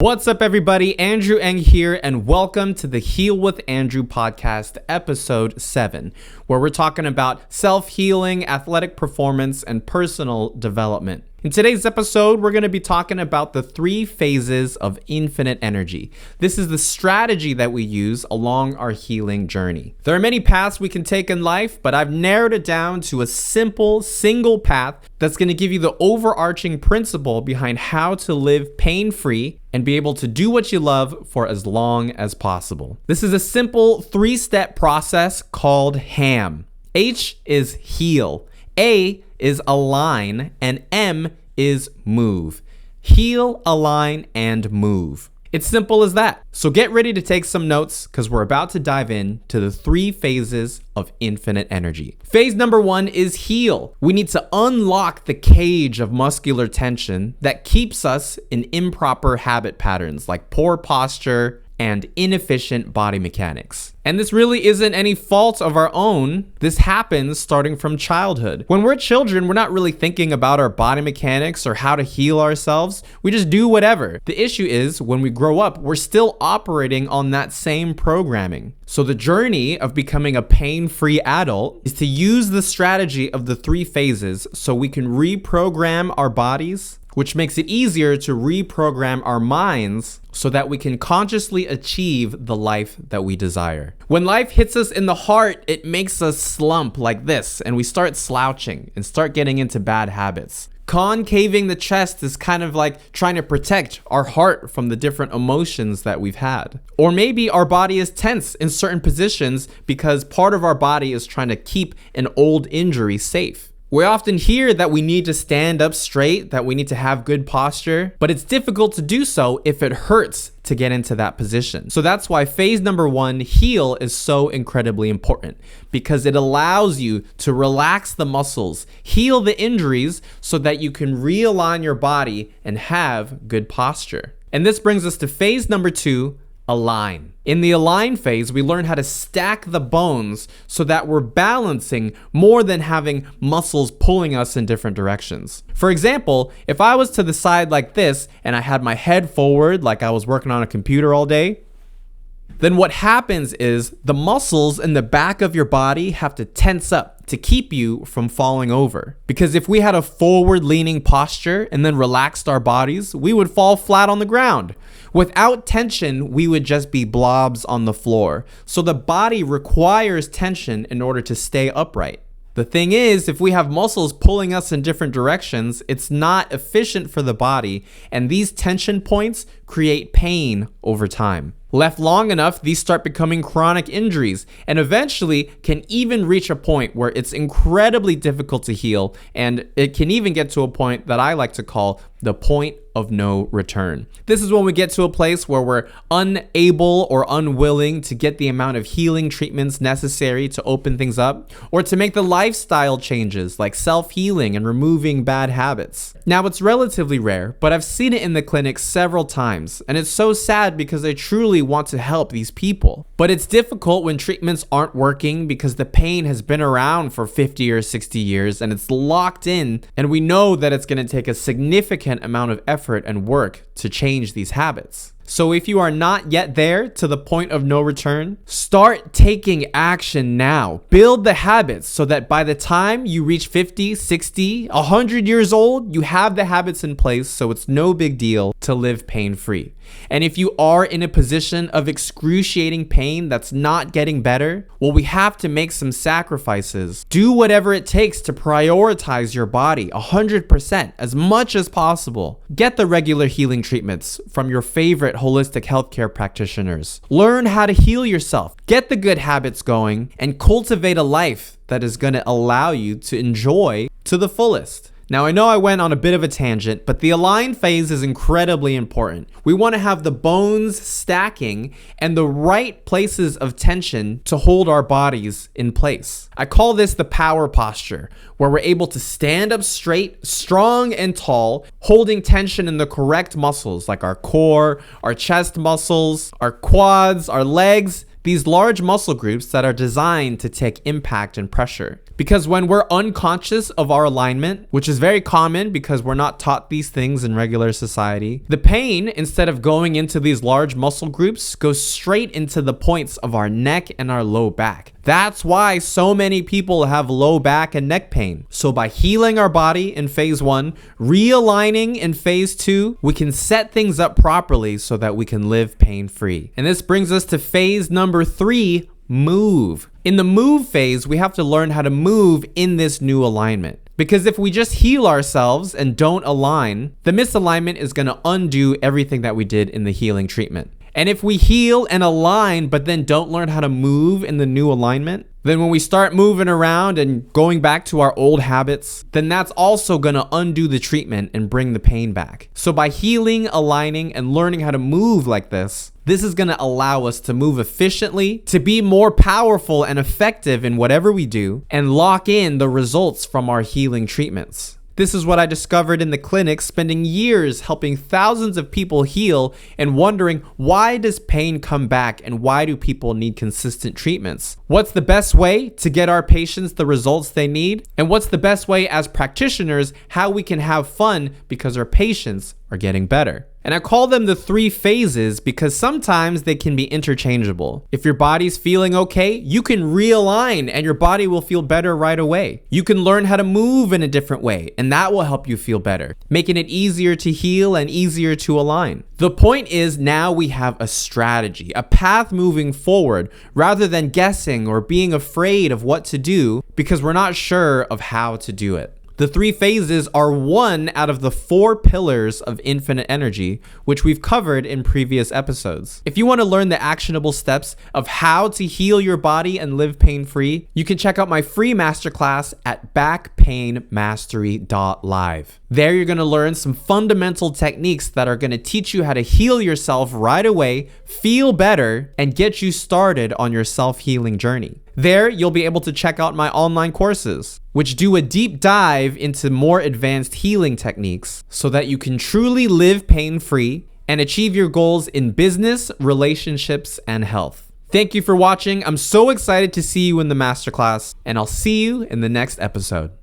What's up, everybody? Andrew Eng here, and welcome to the Heal with Andrew podcast, episode 7, where we're talking about self-healing, athletic performance, and personal development. In today's episode, we're going to be talking about the 3 phases of infinite energy. This is the strategy that we use along our healing journey. There are many paths we can take in life, but I've narrowed it down to a simple, single path that's going to give you the overarching principle behind how to live pain-free and be able to do what you love for as long as possible. This is a simple 3-step process called HAM. H is heal, A is align, and M is move. Heal, align, and move. It's simple as that. So get ready to take some notes because we're about to dive into the 3 phases of infinite energy. Phase number 1 is heal. We need to unlock the cage of muscular tension that keeps us in improper habit patterns like poor posture and inefficient body mechanics. And this really isn't any fault of our own. This happens starting from childhood. When we're children, we're not really thinking about our body mechanics or how to heal ourselves. We just do whatever. The issue is when we grow up, we're still operating on that same programming. So the journey of becoming a pain-free adult is to use the strategy of the 3 phases so we can reprogram our bodies, which makes it easier to reprogram our minds so that we can consciously achieve the life that we desire. When life hits us in the heart, it makes us slump like this, and we start slouching and start getting into bad habits. Concaving the chest is kind of like trying to protect our heart from the different emotions that we've had. Or maybe our body is tense in certain positions because part of our body is trying to keep an old injury safe. We often hear that we need to stand up straight, that we need to have good posture, but it's difficult to do so if it hurts to get into that position. So that's why phase number 1, heal, is so incredibly important because it allows you to relax the muscles, heal the injuries so that you can realign your body and have good posture. And this brings us to phase number 2, align. In the align phase, we learn how to stack the bones so that we're balancing more than having muscles pulling us in different directions. For example, if I was to the side like this and I had my head forward like I was working on a computer all day, then what happens is the muscles in the back of your body have to tense up to keep you from falling over. Because if we had a forward-leaning posture and then relaxed our bodies, we would fall flat on the ground. Without tension, we would just be blobs on the floor. So the body requires tension in order to stay upright. The thing is, if we have muscles pulling us in different directions, it's not efficient for the body, and these tension points create pain over time. Left long enough, these start becoming chronic injuries and eventually can even reach a point where it's incredibly difficult to heal, and it can even get to a point that I like to call the point of no return. This is when we get to a place where we're unable or unwilling to get the amount of healing treatments necessary to open things up or to make the lifestyle changes like self-healing and removing bad habits. Now, it's relatively rare, but I've seen it in the clinic several times, and it's so sad because I truly want to help these people. But it's difficult when treatments aren't working because the pain has been around for 50 or 60 years and it's locked in, and we know that it's going to take a significant amount of effort and work to change these habits. So if you are not yet there to the point of no return, start taking action now. Build the habits so that by the time you reach 50, 60, 100 years old, you have the habits in place so it's no big deal to live pain-free. And if you are in a position of excruciating pain that's not getting better, well, we have to make some sacrifices. Do whatever it takes to prioritize your body 100% as much as possible. Get the regular healing treatments from your favorite holistic healthcare practitioners. Learn how to heal yourself. Get the good habits going and cultivate a life that is going to allow you to enjoy to the fullest. Now, I know I went on a bit of a tangent, but the align phase is incredibly important. We want to have the bones stacking and the right places of tension to hold our bodies in place. I call this the power posture, where we're able to stand up straight, strong and tall, holding tension in the correct muscles like our core, our chest muscles, our quads, our legs, these large muscle groups that are designed to take impact and pressure. Because when we're unconscious of our alignment, which is very common because we're not taught these things in regular society, the pain, instead of going into these large muscle groups, goes straight into the points of our neck and our low back. That's why so many people have low back and neck pain. So by healing our body in phase 1, realigning in phase 2, we can set things up properly so that we can live pain-free. And this brings us to phase number 3, move. In the move phase, we have to learn how to move in this new alignment. Because if we just heal ourselves and don't align, the misalignment is going to undo everything that we did in the healing treatment. And if we heal and align, but then don't learn how to move in the new alignment, then when we start moving around and going back to our old habits, then that's also going to undo the treatment and bring the pain back. So by healing, aligning, and learning how to move like this is going to allow us to move efficiently, to be more powerful and effective in whatever we do, and lock in the results from our healing treatments. This is what I discovered in the clinic, spending years helping thousands of people heal and wondering, why does pain come back and why do people need consistent treatments? What's the best way to get our patients the results they need? And what's the best way as practitioners how we can have fun because our patients are getting better? And I call them the 3 phases because sometimes they can be interchangeable. If your body's feeling okay, you can realign and your body will feel better right away. You can learn how to move in a different way and that will help you feel better, making it easier to heal and easier to align. The point is now we have a strategy, a path moving forward rather than guessing or being afraid of what to do because we're not sure of how to do it. The 3 phases are one out of the 4 pillars of infinite energy, which we've covered in previous episodes. If you want to learn the actionable steps of how to heal your body and live pain-free, you can check out my free masterclass at backpainmastery.live. There you're going to learn some fundamental techniques that are going to teach you how to heal yourself right away, feel better, and get you started on your self-healing journey. There, you'll be able to check out my online courses, which do a deep dive into more advanced healing techniques so that you can truly live pain-free and achieve your goals in business, relationships, and health. Thank you for watching. I'm so excited to see you in the masterclass, and I'll see you in the next episode.